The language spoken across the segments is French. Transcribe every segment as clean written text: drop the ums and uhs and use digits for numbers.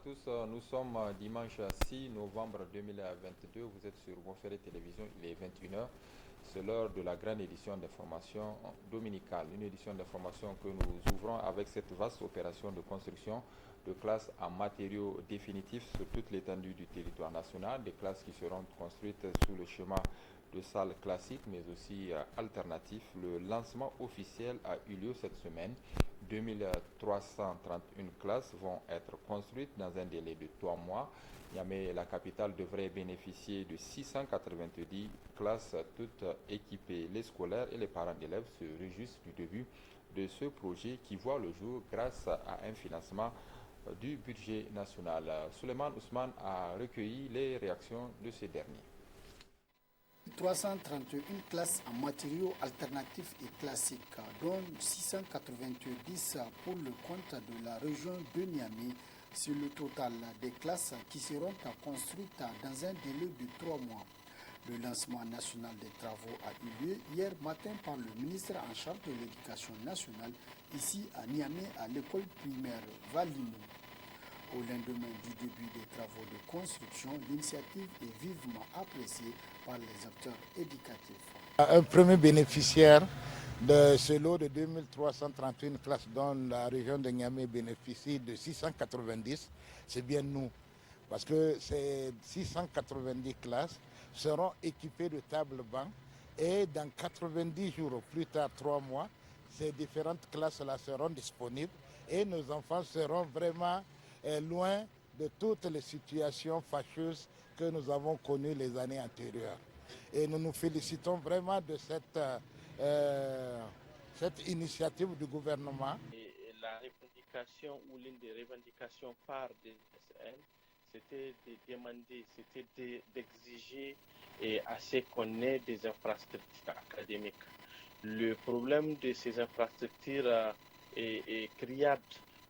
tous. Nous sommes dimanche 6 novembre 2022. Vous êtes sur Bonferré Télévision, il est 21h. C'est l'heure de la grande édition d'information dominicale. Une édition d'information que nous ouvrons avec cette vaste opération de construction de classes en matériaux définitifs sur toute l'étendue du territoire national. Des classes qui seront construites sous le schéma de salles classiques mais aussi alternatifs. Le lancement officiel a eu lieu cette semaine. 2331 classes vont être construites dans un délai de 3 mois. Niamey, la capitale, devrait bénéficier de 690 classes toutes équipées. Les scolaires et les parents d'élèves se réjouissent du début de ce projet qui voit le jour grâce à un financement du budget national. Souleymane Ousmane a recueilli les réactions de ces derniers. 331 classes en matériaux alternatifs et classiques, dont 690 pour le compte de la région de Niamey. C'est le total des classes qui seront construites dans un délai de 3 mois. Le lancement national des travaux a eu lieu hier matin par le ministre en charge de l'éducation nationale ici à Niamey à l'école primaire Valimou. Au lendemain du début des travaux de construction, l'initiative est vivement appréciée par les acteurs éducatifs. Un premier bénéficiaire de ce lot de 2331 classes dont la région de Niamey bénéficie de 690, c'est bien nous. Parce que ces 690 classes seront équipées de tables-bancs et dans 90 jours, ou plus tard 3 mois, ces différentes classes-là seront disponibles et nos enfants seront vraiment loin de toutes les situations fâcheuses que nous avons connues les années antérieures. Et nous nous félicitons vraiment de cette initiative du gouvernement. Et la revendication ou l'une des revendications phares des SN, c'était de demander, c'était d'exiger à ce qu'on ait des infrastructures académiques. Le problème de ces infrastructures est criable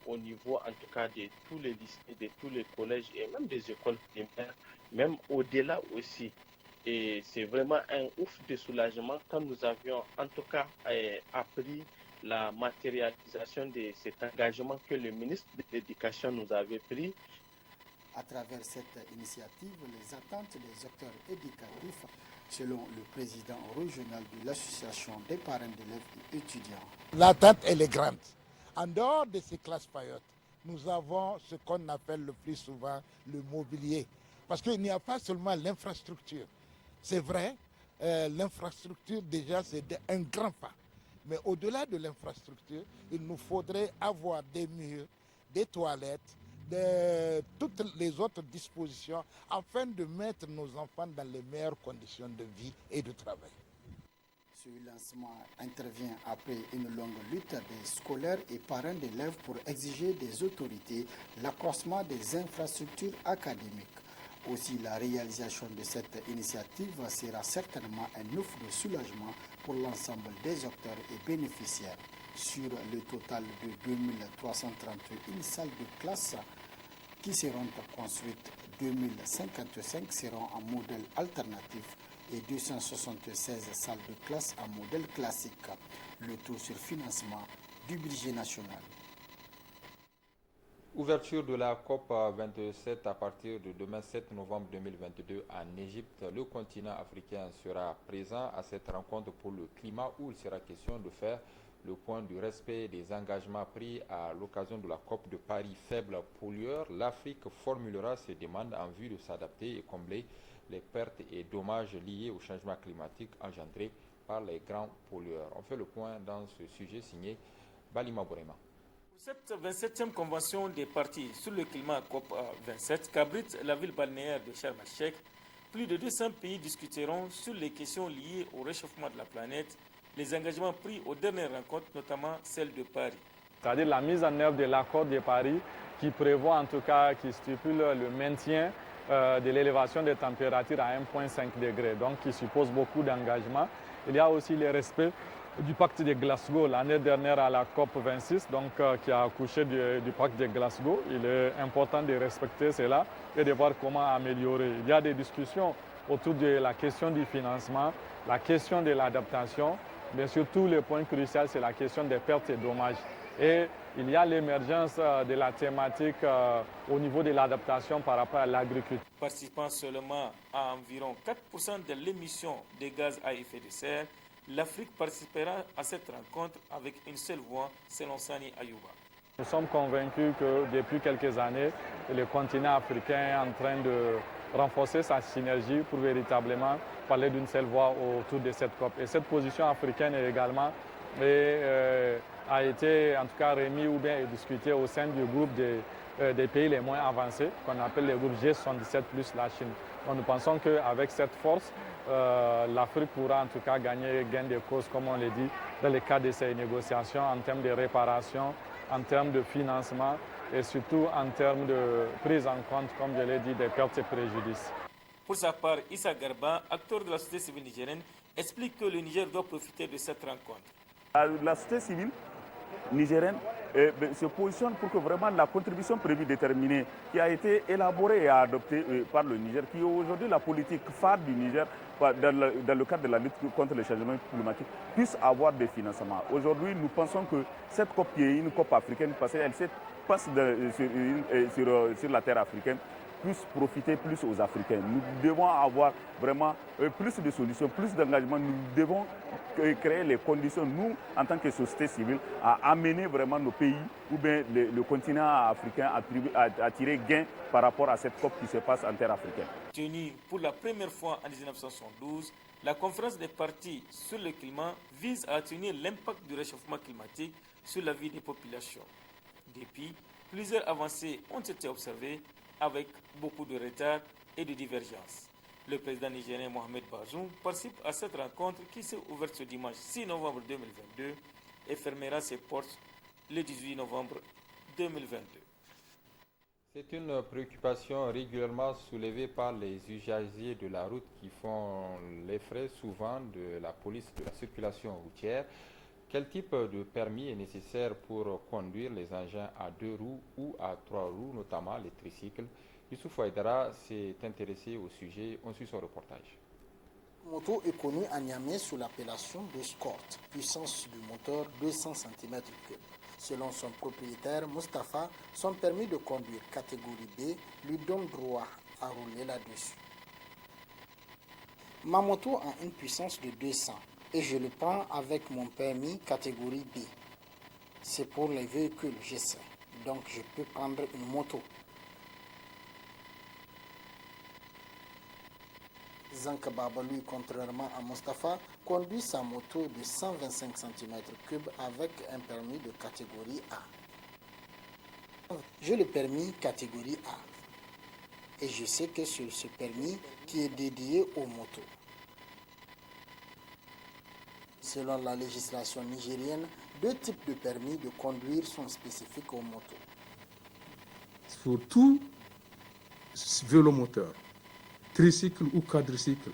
au niveau en tout cas de tous les lycées, de tous les collèges et même des écoles primaires, même au-delà aussi. Et c'est vraiment un ouf de soulagement quand nous avions en tout cas appris la matérialisation de cet engagement que le ministre de l'Éducation nous avait pris. À travers cette initiative, les attentes des acteurs éducatifs, selon le président régional de l'association des parents d'élèves et étudiants. L'attente, elle est grande. En dehors de ces classes paillotes, nous avons ce qu'on appelle le plus souvent le mobilier. Parce qu'il n'y a pas seulement l'infrastructure. C'est vrai, l'infrastructure déjà c'est un grand pas. Mais au-delà de l'infrastructure, il nous faudrait avoir des murs, des toilettes, toutes les autres dispositions afin de mettre nos enfants dans les meilleures conditions de vie et de travail. Ce lancement intervient après une longue lutte des scolaires et parents d'élèves pour exiger des autorités l'accroissement des infrastructures académiques. Aussi, la réalisation de cette initiative sera certainement un ouf de soulagement pour l'ensemble des acteurs et bénéficiaires. Sur le total de 2331 salles de classe qui seront construites, 2055 seront en modèle alternatif et 276 salles de classe en modèle classique, le tout sur financement du budget national. Ouverture de la COP 27 à partir de demain 7 novembre 2022 en Égypte. Le continent africain sera présent à cette rencontre pour le climat où il sera question de faire le point du respect des engagements pris à l'occasion de la COP de Paris. Faible pollueur, l'Afrique formulera ses demandes en vue de s'adapter et combler les pertes et dommages liés au changement climatique engendré par les grands pollueurs. On fait le point dans ce sujet signé Balima Bourema. Cette 27e convention des partis sur le climat COP27 qu'abrite la ville balnéaire de Sharm el-Sheikh, plus de 200 pays discuteront sur les questions liées au réchauffement de la planète, les engagements pris aux dernières rencontres, notamment celle de Paris. C'est-à-dire la mise en œuvre de l'accord de Paris qui prévoit en tout cas, qui stipule le maintien de l'élévation des températures à 1,5 degré, donc qui suppose beaucoup d'engagement. Il y a aussi le respect du pacte de Glasgow l'année dernière à la COP 26, donc qui a accouché du pacte de Glasgow. Il est important de respecter cela et de voir comment améliorer. Il y a des discussions autour de la question du financement, la question de l'adaptation, mais surtout le point crucial, c'est la question des pertes et dommages. Et il y a l'émergence de la thématique au niveau de l'adaptation par rapport à l'agriculture. Participant seulement à environ 4% de l'émission de gaz à effet de serre, l'Afrique participera à cette rencontre avec une seule voix, selon Sani Ayouba. Nous sommes convaincus que depuis quelques années, le continent africain est en train de renforcer sa synergie pour véritablement parler d'une seule voix autour de cette COP. Et cette position africaine également a été en tout cas remise ou bien discutée au sein du groupe des pays les moins avancés, qu'on appelle le groupe G77 plus la Chine. Donc nous pensons qu'avec cette force, l'Afrique pourra en tout cas gagner gain de cause, comme on le dit, dans le cadre de ces négociations en termes de réparation, en termes de financement et surtout en termes de prise en compte, comme je l'ai dit, des pertes et préjudices. Pour sa part, Issa Garba, acteur de la société civile nigérienne, explique que le Niger doit profiter de cette rencontre. La société civile nigérienne se positionne pour que vraiment la contribution prévue déterminée qui a été élaborée et adoptée par le Niger, qui est aujourd'hui la politique phare du Niger dans le cadre de la lutte contre le changement climatique, puisse avoir des financements. Aujourd'hui, nous pensons que cette COP qui est une COP africaine, parce qu'elle se passe sur la terre africaine, puisse profiter plus aux Africains. Nous devons avoir vraiment plus de solutions, plus d'engagement. Nous devons créer les conditions, nous, en tant que société civile, à amener vraiment nos pays ou bien le continent africain à tirer gain par rapport à cette COP qui se passe en terre africaine. Tenue pour la première fois en 1972, la conférence des partis sur le climat vise à atténuer l'impact du réchauffement climatique sur la vie des populations. Depuis, plusieurs avancées ont été observées avec beaucoup de retard et de divergences. Le président nigérien Mohamed Bazoum participe à cette rencontre qui s'est ouverte ce dimanche 6 novembre 2022 et fermera ses portes le 18 novembre 2022. C'est une préoccupation régulièrement soulevée par les usagers de la route qui font les frais souvent de la police de la circulation routière. Quel type de permis est nécessaire pour conduire les engins à 2 roues ou à 3 roues, notamment les tricycles? Youssouf Ouaïdara s'est intéressé au sujet. On suit son reportage. La moto est connue à Niamey sous l'appellation de Scort, puissance du moteur 200 cm3. Selon son propriétaire Mustapha, son permis de conduire catégorie B lui donne droit à rouler là-dessus. Ma moto a une puissance de 200 et je le prends avec mon permis catégorie B. C'est pour les véhicules, je sais. Donc je peux prendre une moto. Zanka Baba, lui, contrairement à Mustapha, conduit sa moto de 125 cm3 avec un permis de catégorie A. J'ai le permis catégorie A et je sais que c'est ce permis qui est dédié aux motos. Selon la législation nigérienne, 2 types de permis de conduire sont spécifiques aux motos. Pour tout vélomoteur, tricycle ou quadricycle,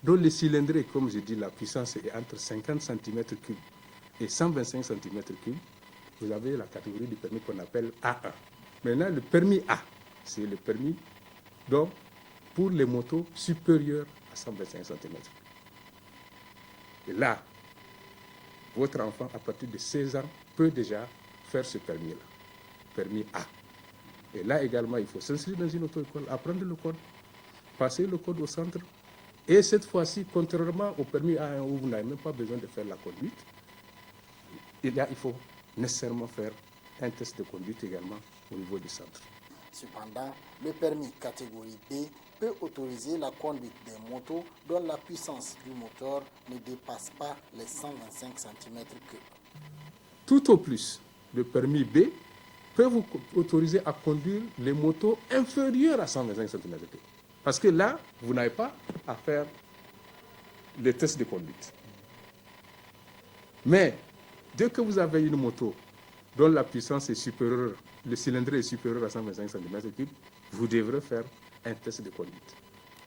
dont le cylindrée, comme je dis, la puissance est entre 50 cm3 et 125 cm3, vous avez la catégorie du permis qu'on appelle A1. Maintenant, le permis A, c'est le permis donc, pour les motos supérieures à 125 cm3. Et là, votre enfant, à partir de 16 ans, peut déjà faire ce permis-là, permis A. Et là également, il faut s'inscrire dans une auto-école, apprendre le code, passer le code au centre. Et cette fois-ci, contrairement au permis A1 où vous n'avez même pas besoin de faire la conduite, il faut nécessairement faire un test de conduite également au niveau du centre. Cependant, le permis catégorie B peut autoriser la conduite des motos dont la puissance du moteur ne dépasse pas les 125 cm3. Tout au plus, le permis B peut vous autoriser à conduire les motos inférieures à 125 cm3. Parce que là, vous n'avez pas à faire les tests de conduite. Mais dès que vous avez une moto dont la puissance est supérieure, le cylindrée est supérieur à 125 cm3, vous devrez faire un test de conduite.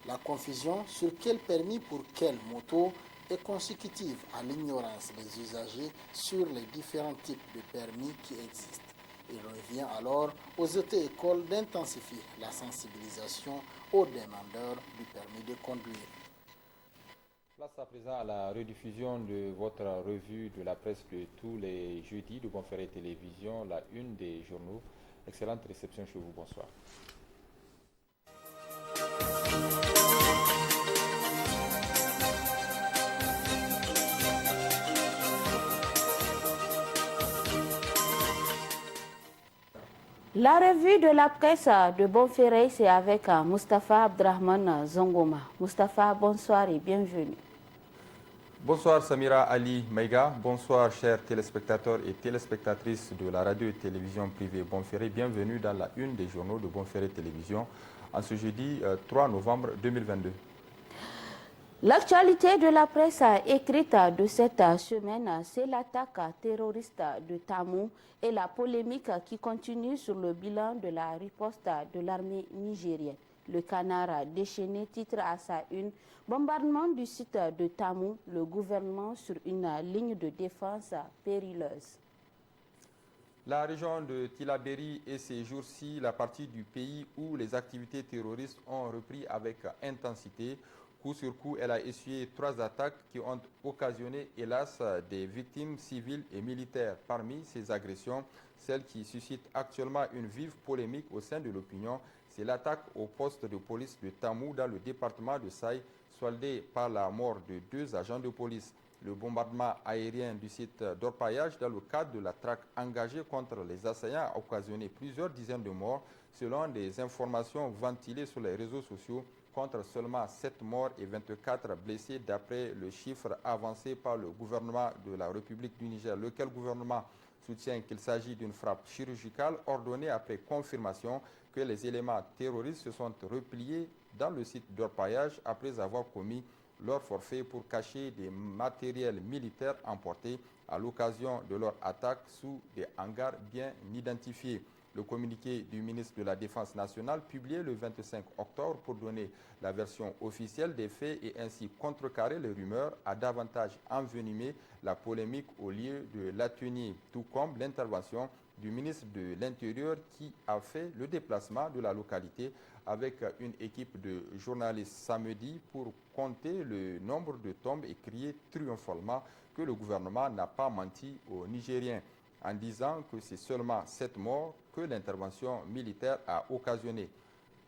La confusion sur quel permis pour quelle moto est consécutive à l'ignorance des usagers sur les différents types de permis qui existent. Il revient alors aux auto-écoles d'intensifier la sensibilisation aux demandeurs du permis de conduire. Place à présent à la rediffusion de votre revue de la presse de tous les jeudis de Bonferré Télévision, la une des journaux. Excellente réception chez vous, bonsoir. La revue de la presse de Bonferré, c'est avec Mustapha Abdrahman Zongoma. Mustapha, bonsoir et bienvenue. Bonsoir Samira Ali Maïga, bonsoir chers téléspectateurs et téléspectatrices de la radio et télévision privée Bonferré. Bienvenue dans la une des journaux de Bonferré Télévision en ce jeudi 3 novembre 2022. L'actualité de la presse écrite de cette semaine, c'est l'attaque terroriste de Tamou et la polémique qui continue sur le bilan de la riposte de l'armée nigérienne. Le Canard déchaîné titre à sa une « Bombardement du site de Tamou, le gouvernement sur une ligne de défense périlleuse ». La région de Tillabéri est ces jours-ci la partie du pays où les activités terroristes ont repris avec intensité. Coup sur coup, elle a essuyé 3 attaques qui ont occasionné, hélas, des victimes civiles et militaires. Parmi ces agressions, celle qui suscite actuellement une vive polémique au sein de l'opinion, c'est l'attaque au poste de police de Tamou dans le département de Saï, soldée par la mort de 2 agents de police. Le bombardement aérien du site d'orpaillage dans le cadre de la traque engagée contre les assaillants a occasionné plusieurs dizaines de morts, selon des informations ventilées sur les réseaux sociaux, contre seulement 7 morts et 24 blessés d'après le chiffre avancé par le gouvernement de la République du Niger, lequel gouvernement soutient qu'il s'agit d'une frappe chirurgicale ordonnée après confirmation que les éléments terroristes se sont repliés dans le site d'orpaillage après avoir commis leur forfait pour cacher des matériels militaires emportés à l'occasion de leur attaque sous des hangars bien identifiés. Le communiqué du ministre de la Défense nationale publié le 25 octobre pour donner la version officielle des faits et ainsi contrecarrer les rumeurs a davantage envenimé la polémique au lieu de l'atténuer, tout comme l'intervention du ministre de l'Intérieur qui a fait le déplacement de la localité avec une équipe de journalistes samedi pour compter le nombre de tombes et crier triomphalement que le gouvernement n'a pas menti aux Nigériens en disant que c'est seulement 7 morts que l'intervention militaire a occasionné.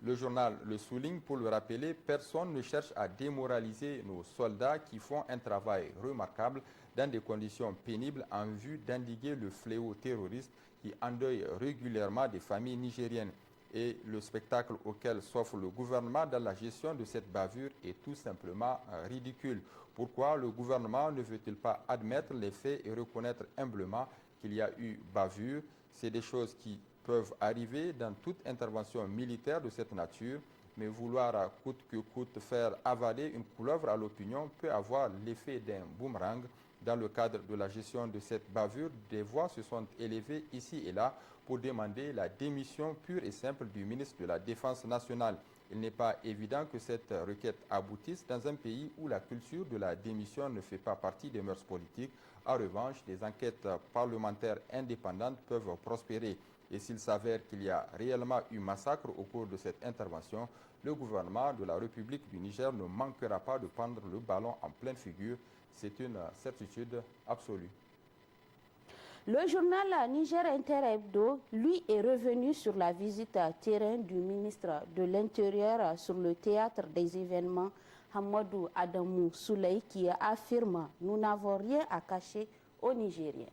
Le journal le souligne pour le rappeler, personne ne cherche à démoraliser nos soldats qui font un travail remarquable dans des conditions pénibles en vue d'endiguer le fléau terroriste qui endeuille régulièrement des familles nigériennes. Et le spectacle auquel s'offre le gouvernement dans la gestion de cette bavure est tout simplement ridicule. Pourquoi le gouvernement ne veut-il pas admettre les faits et reconnaître humblement qu'il y a eu bavure? C'est des choses qui peuvent arriver dans toute intervention militaire de cette nature, mais vouloir coûte que coûte faire avaler une couleuvre à l'opinion peut avoir l'effet d'un boomerang. Dans le cadre de la gestion de cette bavure, des voix se sont élevées ici et là pour demander la démission pure et simple du ministre de la Défense nationale. Il n'est pas évident que cette requête aboutisse dans un pays où la culture de la démission ne fait pas partie des mœurs politiques. En revanche, des enquêtes parlementaires indépendantes peuvent prospérer. Et s'il s'avère qu'il y a réellement eu massacre au cours de cette intervention, le gouvernement de la République du Niger ne manquera pas de prendre le ballon en pleine figure. C'est une certitude absolue. Le journal Niger Inter Hebdo, lui, est revenu sur la visite terrain du ministre de l'Intérieur sur le théâtre des événements, Hamadou Adamou Souley, qui affirme « Nous n'avons rien à cacher aux Nigériens ».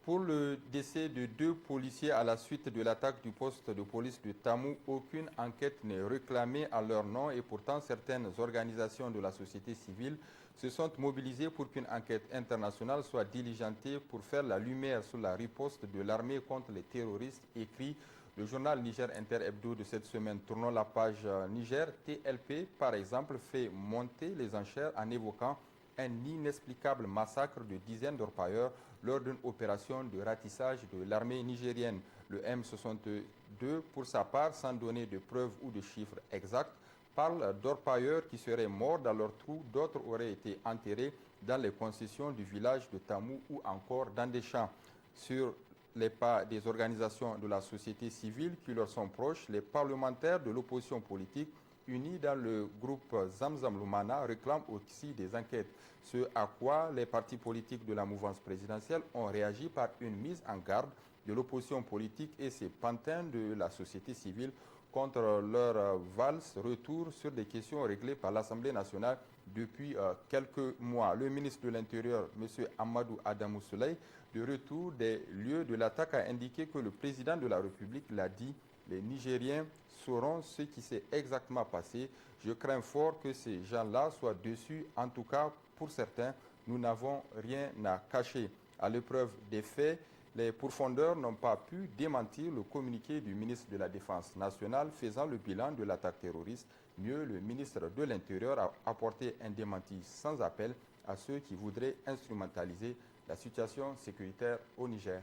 Pour le décès de 2 policiers à la suite de l'attaque du poste de police de Tamou, aucune enquête n'est réclamée à leur nom et pourtant certaines organisations de la société civile se sont mobilisées pour qu'une enquête internationale soit diligentée pour faire la lumière sur la riposte de l'armée contre les terroristes, écrit le journal Niger Inter Hebdo de cette semaine. Tournons la page Niger. TLP, par exemple, fait monter les enchères en évoquant un inexplicable massacre de dizaines d'orpailleurs lors d'une opération de ratissage de l'armée nigérienne. Le M62, pour sa part, sans donner de preuves ou de chiffres exacts, parle d'orpailleurs qui seraient morts dans leur trou, d'autres auraient été enterrés dans les concessions du village de Tamou ou encore dans des champs. Sur les pas des organisations de la société civile qui leur sont proches, les parlementaires de l'opposition politique unis dans le groupe Zamzam Lumana réclament aussi des enquêtes, ce à quoi les partis politiques de la mouvance présidentielle ont réagi par une mise en garde de l'opposition politique et ses pantins de la société civile contre leur valse retour sur des questions réglées par l'Assemblée nationale depuis quelques mois. Le ministre de l'Intérieur, M. Amadou Adamou Souley, de retour des lieux de l'attaque, a indiqué que le président de la République l'a dit, les Nigériens sauront ce qui s'est exactement passé. Je crains fort que ces gens-là soient déçus. En tout cas, pour certains, nous n'avons rien à cacher. À l'épreuve des faits, les pourfendeurs n'ont pas pu démentir le communiqué du ministre de la Défense nationale faisant le bilan de l'attaque terroriste. Mieux, le ministre de l'Intérieur a apporté un démenti sans appel à ceux qui voudraient instrumentaliser la situation sécuritaire au Niger.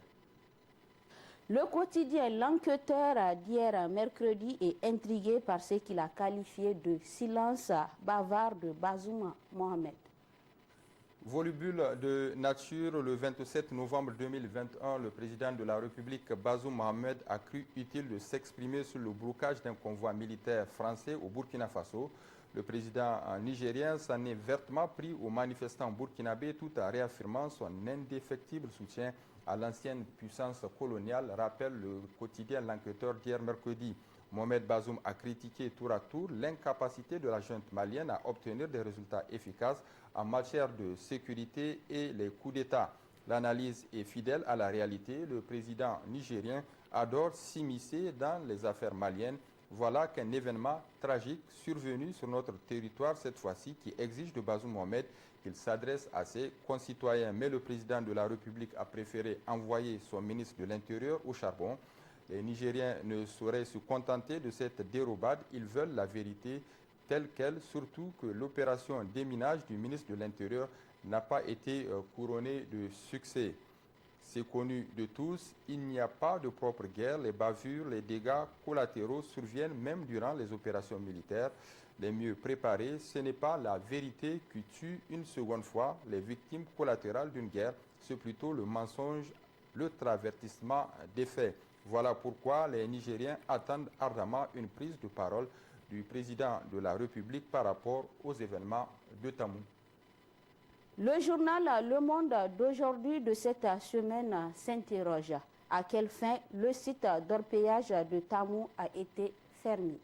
Le quotidien L'Enquêteur d'hier mercredi est intrigué par ce qu'il a qualifié de silence bavard de Bazoum Mohamed. Volubule de nature, le 27 novembre 2021, le président de la République, Bazoum Mohamed, a cru utile de s'exprimer sur le blocage d'un convoi militaire français au Burkina Faso. Le président nigérien s'en est vertement pris aux manifestants burkinabés tout en réaffirmant son indéfectible soutien à l'ancienne puissance coloniale, rappelle le quotidien L'Enquêteur d'hier mercredi. Mohamed Bazoum a critiqué tour à tour l'incapacité de la junte malienne à obtenir des résultats efficaces en matière de sécurité et les coups d'État. L'analyse est fidèle à la réalité. Le président nigérien adore s'immiscer dans les affaires maliennes. Voilà qu'un événement tragique survenu sur notre territoire cette fois-ci qui exige de Bazoum Mohamed qu'il s'adresse à ses concitoyens. Mais le président de la République a préféré envoyer son ministre de l'Intérieur au charbon. Les Nigériens ne sauraient se contenter de cette dérobade. Ils veulent la vérité telle qu'elle, surtout que l'opération déminage du ministre de l'Intérieur n'a pas été couronnée de succès. C'est connu de tous, il n'y a pas de propre guerre. Les bavures, les dégâts collatéraux surviennent même durant les opérations militaires les mieux préparées. Ce n'est pas la vérité qui tue une seconde fois les victimes collatérales d'une guerre, c'est plutôt le mensonge, le travertissement des faits. Voilà pourquoi les Nigériens attendent ardemment une prise de parole du président de la République par rapport aux événements de Tamou. Le journal Le Monde d'aujourd'hui de cette semaine s'interroge. À quelle fin le site d'orpaillage de Tamou a été fermé?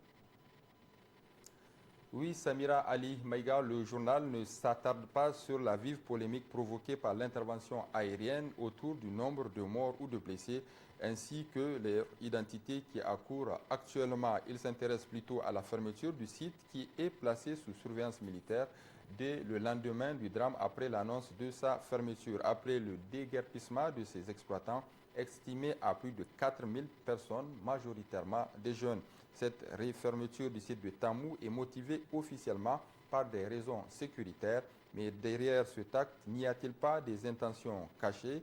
Oui, Samira Ali Maïga, le journal ne s'attarde pas sur la vive polémique provoquée par l'intervention aérienne autour du nombre de morts ou de blessés, ainsi que leur identité qui accourt actuellement. Il s'intéresse plutôt à la fermeture du site qui est placé sous surveillance militaire dès le lendemain du drame après l'annonce de sa fermeture. Après le déguerpissement de ses exploitants, estimé à plus de 4000 personnes, majoritairement des jeunes. Cette refermeture du site de Tamou est motivée officiellement par des raisons sécuritaires, mais derrière cet acte, n'y a-t-il pas des intentions cachées?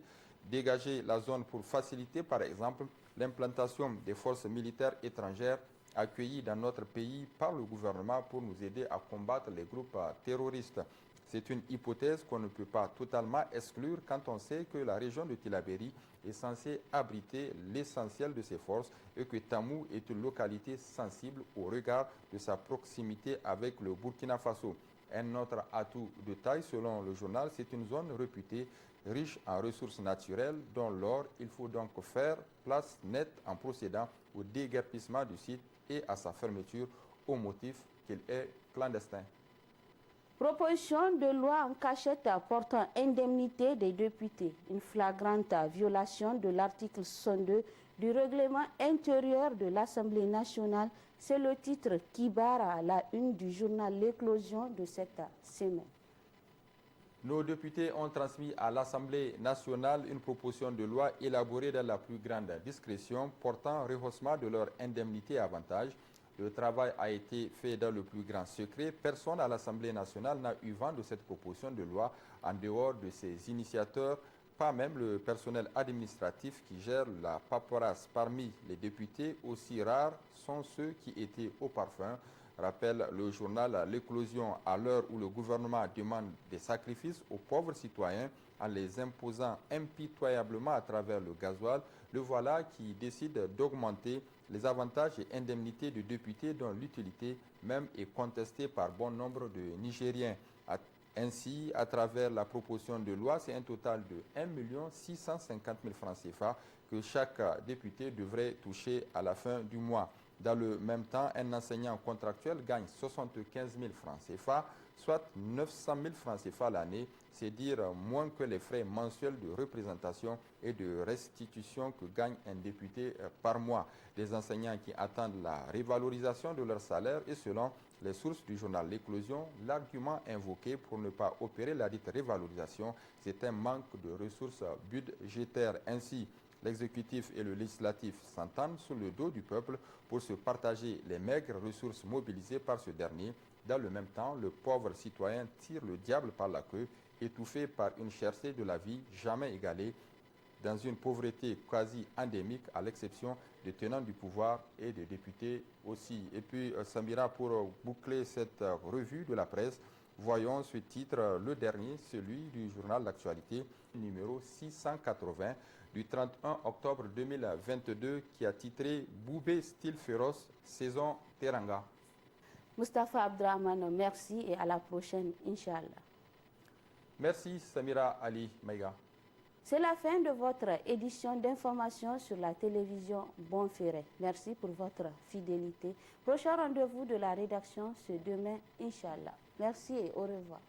Dégager la zone pour faciliter, par exemple, l'implantation des forces militaires étrangères accueillies dans notre pays par le gouvernement pour nous aider à combattre les groupes terroristes. C'est une hypothèse qu'on ne peut pas totalement exclure quand on sait que la région de Tillabéri est censée abriter l'essentiel de ses forces et que Tamou est une localité sensible au regard de sa proximité avec le Burkina Faso. Un autre atout de taille, selon le journal, c'est une zone réputée riche en ressources naturelles, dont l'or. Il faut donc faire place nette en procédant au déguerpissement du site et à sa fermeture au motif qu'il est clandestin. Proposition de loi en cachette portant indemnité des députés. Une flagrante violation de l'article 62 du règlement intérieur de l'Assemblée nationale. C'est le titre qui barre à la une du journal L'Éclosion de cette semaine. Nos députés ont transmis à l'Assemblée nationale une proposition de loi élaborée dans la plus grande discrétion portant rehaussement de leur indemnité et avantages. Le travail a été fait dans le plus grand secret. Personne à l'Assemblée nationale n'a eu vent de cette proposition de loi en dehors de ses initiateurs, pas même le personnel administratif qui gère la paperasse. Parmi les députés, aussi rares sont ceux qui étaient au parfum. Rappelle le journal L'Éclosion, à l'heure où le gouvernement demande des sacrifices aux pauvres citoyens en les imposant impitoyablement à travers le gasoil. Le voilà qui décide d'augmenter les avantages et indemnités de députés dont l'utilité même est contestée par bon nombre de Nigériens. Ainsi, à travers la proposition de loi, c'est un total de 1 650 000 francs CFA que chaque député devrait toucher à la fin du mois. Dans le même temps, un enseignant contractuel gagne 75 000 francs CFA, soit 900 000 francs CFA l'année, c'est dire moins que les frais mensuels de représentation et de restitution que gagne un député par mois. Des enseignants qui attendent la révalorisation de leur salaire et selon les sources du journal L'Éclosion, l'argument invoqué pour ne pas opérer la dite révalorisation, c'est un manque de ressources budgétaires. Ainsi, l'exécutif et le législatif s'entendent sur le dos du peuple pour se partager les maigres ressources mobilisées par ce dernier. Dans le même temps, le pauvre citoyen tire le diable par la queue, étouffé par une cherté de la vie jamais égalée, dans une pauvreté quasi endémique, à l'exception des tenants du pouvoir et des députés aussi. Et puis, Samira, pour boucler cette revue de la presse, voyons ce titre, le dernier, celui du journal L'Actualité, numéro 680, du 31 octobre 2022, qui a titré « Boubé style féroce, saison Teranga ». Mustafa Abdrahman, merci et à la prochaine, Inch'Allah. Merci Samira Ali Maïga. C'est la fin de votre édition d'information sur la télévision Bonferré. Merci pour votre fidélité. Prochain rendez-vous de la rédaction, c'est demain, Inch'Allah. Merci et au revoir.